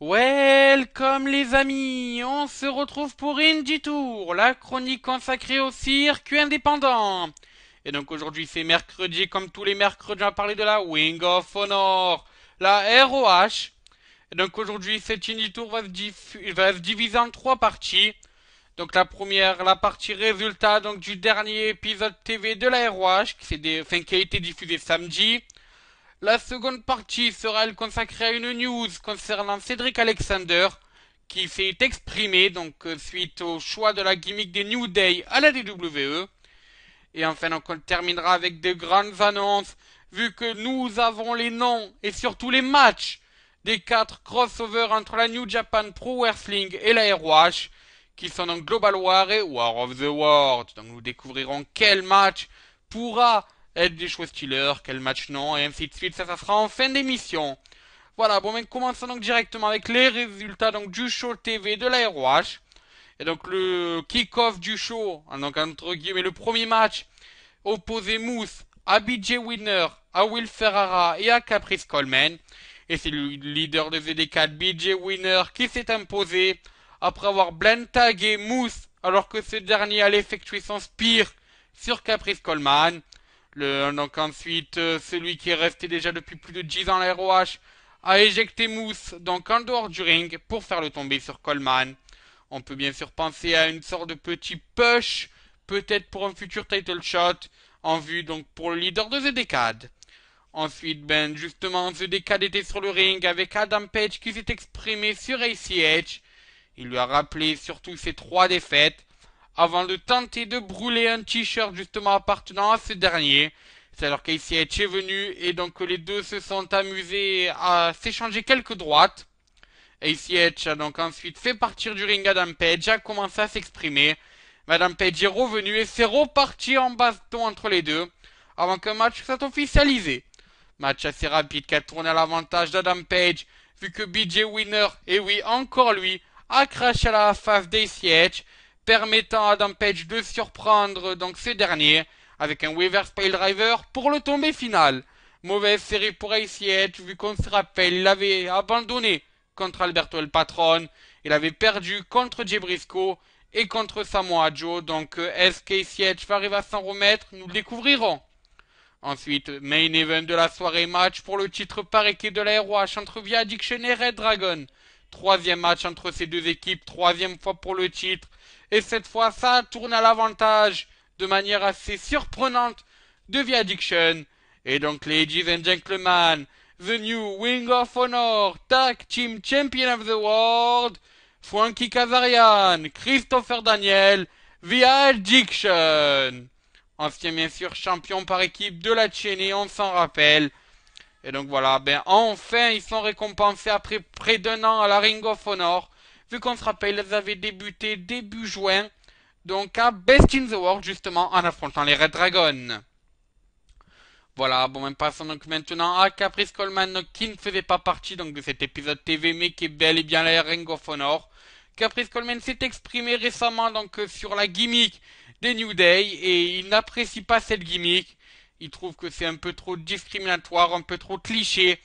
Welcome les amis, on se retrouve pour Indie Tour, la chronique consacrée au circuit indépendant. Et donc aujourd'hui c'est mercredi, comme tous les mercredis on va parler de la Wing of Honor, la ROH. Et donc aujourd'hui cet Indie Tour va se diviser en trois parties. Donc la première, la partie résultat donc du dernier épisode TV de la ROH, qui a été diffusé samedi. La seconde partie sera elle consacrée à une news concernant Cédric Alexander qui s'est exprimé suite au choix de la gimmick des New Day à la WWE. Et enfin donc on terminera avec de grandes annonces vu que nous avons les noms et surtout les matchs des quatre crossovers entre la New Japan Pro Wrestling et la ROH qui sont donc Global War et War of the World. Donc nous découvrirons quel match pourra être des choix stealers, quel match non, et ainsi de suite. Ça sera en fin d'émission. Voilà, bon, mais commençons donc directement avec les résultats donc du show TV de la ROH. Et donc le kick-off du show, donc entre guillemets le premier match, opposait Moose à BJ Winner, à Will Ferrara et à Caprice Coleman. Et c'est le leader de VD4, BJ Winner, qui s'est imposé après avoir blind tagué Moose alors que ce dernier allait effectuer son spear sur Caprice Coleman. Donc ensuite, celui qui est resté déjà depuis plus de 10 ans à la ROH a éjecté Moose donc en dehors du ring pour faire le tomber sur Coleman. On peut bien sûr penser à une sorte de petit push, peut-être pour un futur title shot, en vue donc pour le leader de The Decade. Ensuite, justement, The Decade était sur le ring avec Adam Page qui s'est exprimé sur ACH. Il lui a rappelé surtout ses trois défaites, avant de tenter de brûler un t-shirt justement appartenant à ce dernier. C'est alors qu'ACH est venu et donc les deux se sont amusés à s'échanger quelques droites. ACH a donc ensuite fait partir du ring Adam Page, a commencé à s'exprimer. Madame Page est revenue et c'est reparti en baston entre les deux, avant qu'un match soit officialisé. Match assez rapide qui a tourné à l'avantage d'Adam Page, vu que BJ Winner, et oui, encore lui, a craché à la face d'ACH, permettant à Adam Page de surprendre donc ce dernier, avec un reverse pile driver pour le tombé final. Mauvaise série pour ACH, vu qu'on se rappelle, il avait abandonné contre Alberto El Patron, il avait perdu contre Jay Briscoe et contre Samoa Joe, donc est-ce qu'ACH va arriver à s'en remettre? Nous le découvrirons. Ensuite, main event de la soirée, match pour le titre par équipe de la ROH entre Via Addiction et Red Dragon. Troisième match entre ces deux équipes, troisième fois pour le titre. Et cette fois, ça a tourné à l'avantage de manière assez surprenante de Via Addiction. Et donc, ladies and gentlemen, the new Wing of Honor Tag Team Champion of the World, Frankie Kazarian, Christopher Daniel, Via Addiction. Ancien bien sûr champion par équipe de la chaîne, on s'en rappelle. Et donc voilà, enfin ils sont récompensés après près d'un an à la Ring of Honor. Vu qu'on se rappelle, ils avaient débuté début juin, donc à Best in the World justement en affrontant les Red Dragons. Voilà, passons donc maintenant à Caprice Coleman donc, qui ne faisait pas partie donc de cet épisode TV mais qui est bel et bien la Ring of Honor. Caprice Coleman s'est exprimé récemment donc sur la gimmick des New Day et il n'apprécie pas cette gimmick. Il trouve que c'est un peu trop discriminatoire, un peu trop cliché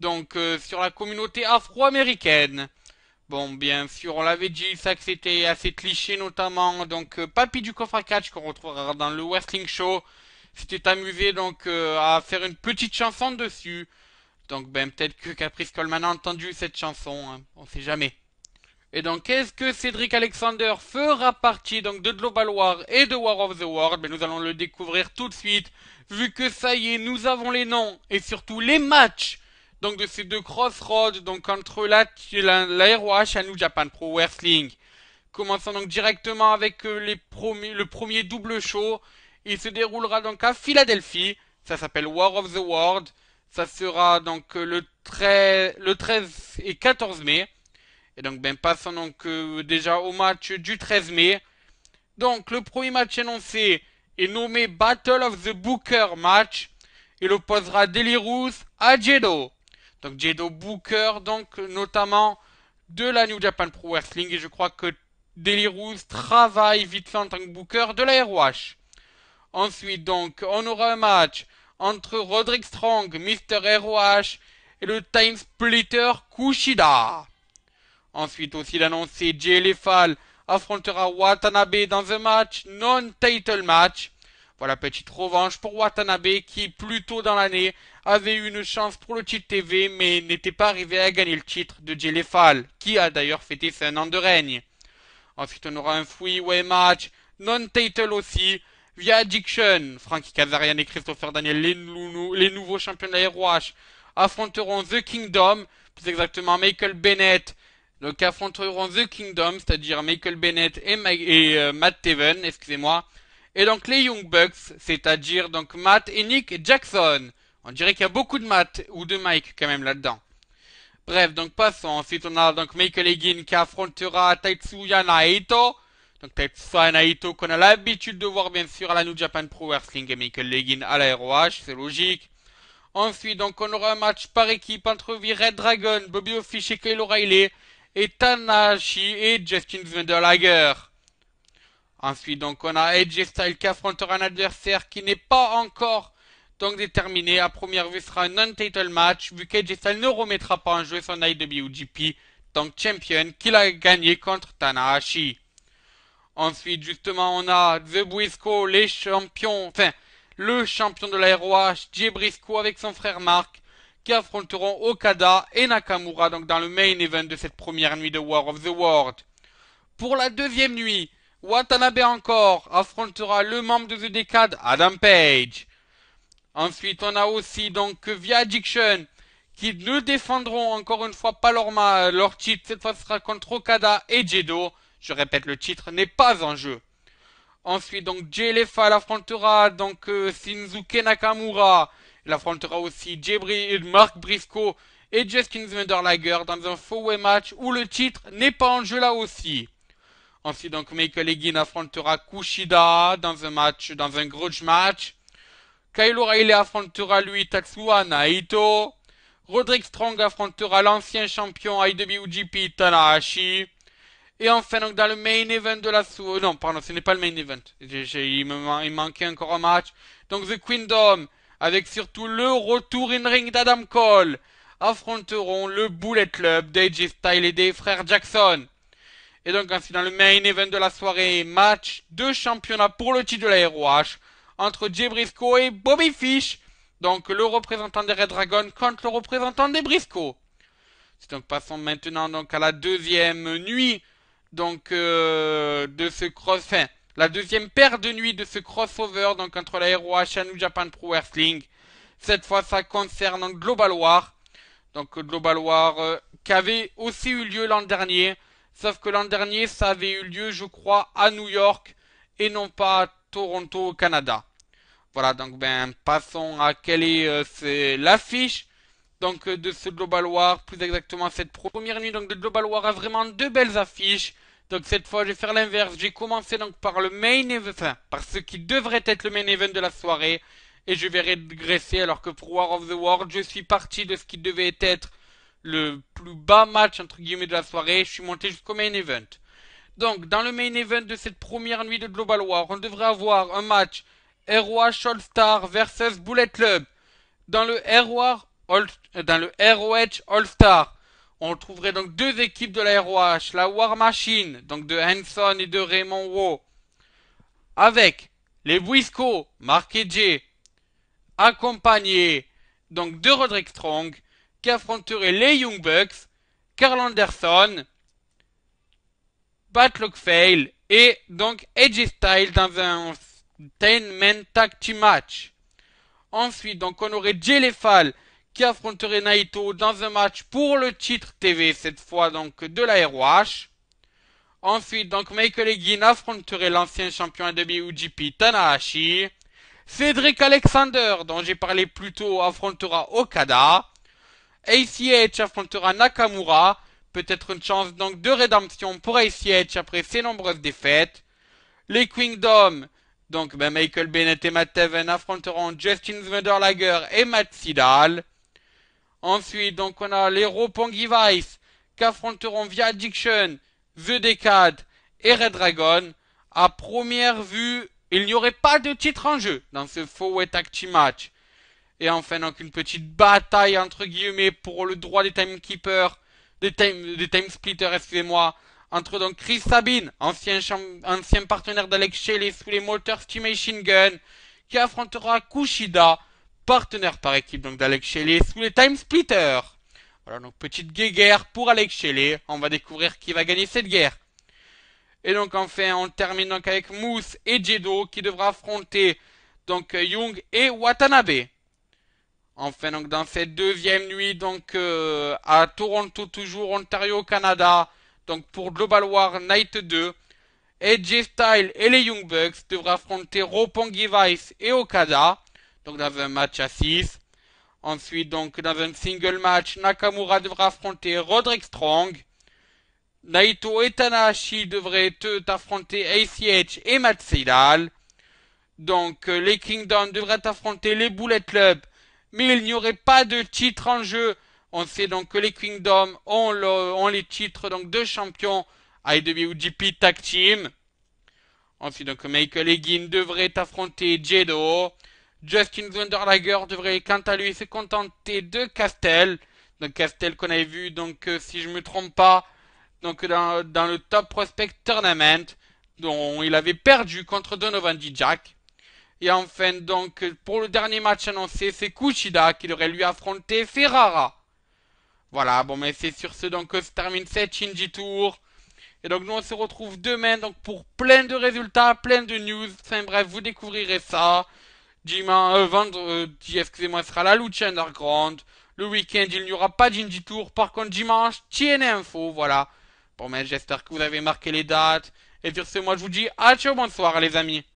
sur la communauté afro-américaine. Bon, bien sûr, on l'avait dit, ça que c'était assez cliché, notamment Papy du coffre à catch qu'on retrouvera dans le Wrestling Show s'était amusé à faire une petite chanson dessus. Donc peut-être que Caprice Coleman a entendu cette chanson, hein, on sait jamais. Et donc est-ce que Cédric Alexander fera partie donc de Global War et de War of the World? Nous allons le découvrir tout de suite, vu que ça y est, nous avons les noms et surtout les matchs donc de ces deux crossroads donc entre la ROH et New Japan Pro Wrestling. Commençons donc directement avec le premier double show. Il se déroulera donc à Philadelphie. Ça s'appelle War of the World. Ça sera donc le 13 et 14 mai. Et donc passons déjà au match du 13 mai. Donc le premier match annoncé est nommé Battle of the Booker match. Il opposera Deli Ruth à Jado. Donc Jado Booker donc notamment de la New Japan Pro Wrestling et je crois que Deli Ruth travaille vite fait en tant que booker de la ROH. Ensuite on aura un match entre Roderick Strong, Mr. ROH et le Time Splitter Kushida. Ensuite aussi d'annoncer Jay Lethal affrontera Watanabe dans un match non-title match. Voilà, petite revanche pour Watanabe qui, plus tôt dans l'année, avait eu une chance pour le titre TV, mais n'était pas arrivé à gagner le titre de Jay Lethal, qui a d'ailleurs fêté ses 1 an de règne. Ensuite, on aura un freeway match, non-title aussi, via Addiction. Frankie Kazarian et Christopher Daniel, les nouveaux champions de la ROH, affronteront The Kingdom, plus exactement Michael Bennett, donc affronteront The Kingdom, c'est-à-dire Michael Bennett et Matt Taven, excusez-moi. Et donc les Young Bucks, c'est-à-dire donc Matt et Nick Jackson. On dirait qu'il y a beaucoup de Matt ou de Mike quand même là-dedans. Bref, donc passons. Ensuite, on a donc Michael Elgin qui affrontera Tetsuya Naito. Donc Tetsuya Naito qu'on a l'habitude de voir bien sûr à la New Japan Pro Wrestling et Michael Elgin à la ROH, c'est logique. Ensuite, donc on aura un match par équipe entre Red Dragon, Bobby Fish et Kyle O'Reilly et Tanahashi et Justin Wunderliger. Ensuite, donc, on a AJ Styles qui affrontera un adversaire qui n'est pas encore donc déterminé. À première vue, sera un non-title match, vu qu'AJ Styles ne remettra pas en jeu son IWGP donc champion qu'il a gagné contre Tanahashi. Ensuite, justement, on a The Briscoe, les champions, le champion de la ROH, Jay Briscoe avec son frère Mark, qui affronteront Okada et Nakamura, donc dans le main event de cette première nuit de War of the World. Pour la deuxième nuit, Watanabe encore affrontera le membre de The Decade, Adam Page. Ensuite, on a aussi donc via Addiction qui ne défendront encore une fois pas leur titre. Cette fois, ce sera contre Okada et Jado. Je répète, le titre n'est pas en jeu. Ensuite, donc Jay Lethal affrontera donc Shinsuke Nakamura. Il affrontera aussi Mark Briscoe et Justin Wunderliger dans un four-way match où le titre n'est pas en jeu là aussi. Ensuite, donc, Michael Elgin affrontera Kushida dans un grudge match. Kyle O'Reilly affrontera lui Tatsuya Naito. Roderick Strong affrontera l'ancien champion IWGP Tanahashi. Et enfin, donc, dans le main event de la non, pardon, ce n'est pas le main event. Il manquait encore un match. Donc, The Kingdom, avec surtout le retour in-ring d'Adam Cole, affronteront le Bullet Club d'AJ Styles et des frères Jackson. Et donc ainsi dans le main event de la soirée, match de championnat pour le titre de la ROH entre Jay Briscoe et Bobby Fish, donc le représentant des Red Dragons contre le représentant des Briscoe. Donc passons maintenant donc à la deuxième nuit donc de ce la deuxième paire de nuits de ce crossover donc entre la ROH et New Japan Pro Wrestling. Cette fois ça concerne donc Global War. Donc Global War qui avait aussi eu lieu l'an dernier. Sauf que l'an dernier, ça avait eu lieu, je crois, à New York et non pas à Toronto au Canada. Voilà, donc passons à quelle est l'affiche donc de ce Global War, plus exactement cette première nuit donc de Global War a vraiment deux belles affiches. Donc cette fois, je vais faire l'inverse. J'ai commencé donc par le main event, par ce qui devrait être le main event de la soirée, et je vais régresser alors que pour War of the World, je suis parti de ce qui devait être le plus bas match entre guillemets de la soirée, je suis monté jusqu'au main event. Donc dans le main event de cette première nuit de Global War, on devrait avoir un match ROH All-Star versus Bullet Club. Dans le ROH All-Star, on trouverait donc deux équipes de la ROH, la War Machine, donc de Hanson et de Raymond Wo, avec les Briscoe, Mark et Jay, accompagnés donc de Roderick Strong, qui affronterait les Young Bucks, Karl Anderson, Pat Fail et donc AJ Styles dans un 10-man tag team match. Ensuite, donc on aurait Jay Lethal qui affronterait Naito dans un match pour le titre TV, cette fois donc de la ROH. Ensuite, donc Michael Elgin affronterait l'ancien champion WGP Tanahashi. Cedric Alexander, dont j'ai parlé plus tôt, affrontera Okada. ACH affrontera Nakamura, peut-être une chance donc de rédemption pour ACH après ses nombreuses défaites. Les Kingdom, donc Michael Bennett et Matt Taven affronteront Justin Wunderliger et Matt Sydal. Ensuite, donc on a les Roppongi Vice qui affronteront via Addiction, The Decade et Red Dragon. À première vue, il n'y aurait pas de titre en jeu dans ce four-way tag team match. Et enfin, donc une petite bataille entre guillemets pour le droit des timekeepers des time splitters, excusez-moi, entre donc Chris Sabin, ancien partenaire d'Alex Shelley sous les Motor Steam Machine Gun, qui affrontera Kushida, partenaire par équipe donc d'Alex Shelley sous les time splitters. Voilà, donc petite guerre pour Alex Shelley. On va découvrir qui va gagner cette guerre. Et donc enfin, on termine donc avec Moose et Jedo qui devra affronter donc Young et Watanabe. Enfin donc dans cette deuxième nuit donc à Toronto toujours Ontario Canada donc pour Global War Night 2, AJ Styles et les Young Bucks devraient affronter Roppongi Vice et Okada donc dans un match à 6. Ensuite donc dans un single match Nakamura devra affronter Roderick Strong. Naito et Tanahashi devraient affronter ACH et Matt Sydal. Donc les Kingdom devraient affronter les Bullet Club, mais il n'y aurait pas de titre en jeu. On sait donc que les Kingdom ont les titres donc de champion IWGP Tag Team. Ensuite donc Michael Elgin devrait affronter Jedo. Justin Thunder devrait quant à lui se contenter de Castel. Donc Castel qu'on avait vu donc si je me trompe pas donc dans le Top Prospect Tournament dont il avait perdu contre Donovan Dijak. Et enfin donc pour le dernier match annoncé c'est Kushida qui devrait lui affronter Ferrara. Voilà, bon mais c'est sur ce donc que se termine cette Shinji Tour. Et donc nous on se retrouve demain donc pour plein de résultats, plein de news. Enfin bref, vous découvrirez ça. Vendredi, excusez-moi, sera la Lucha Underground. Le week-end, il n'y aura pas Shinji Tour. Par contre, dimanche, TNA Info, voilà. Bon, mais j'espère que vous avez marqué les dates. Et sur ce, moi, je vous dis à ciao, bonsoir, les amis.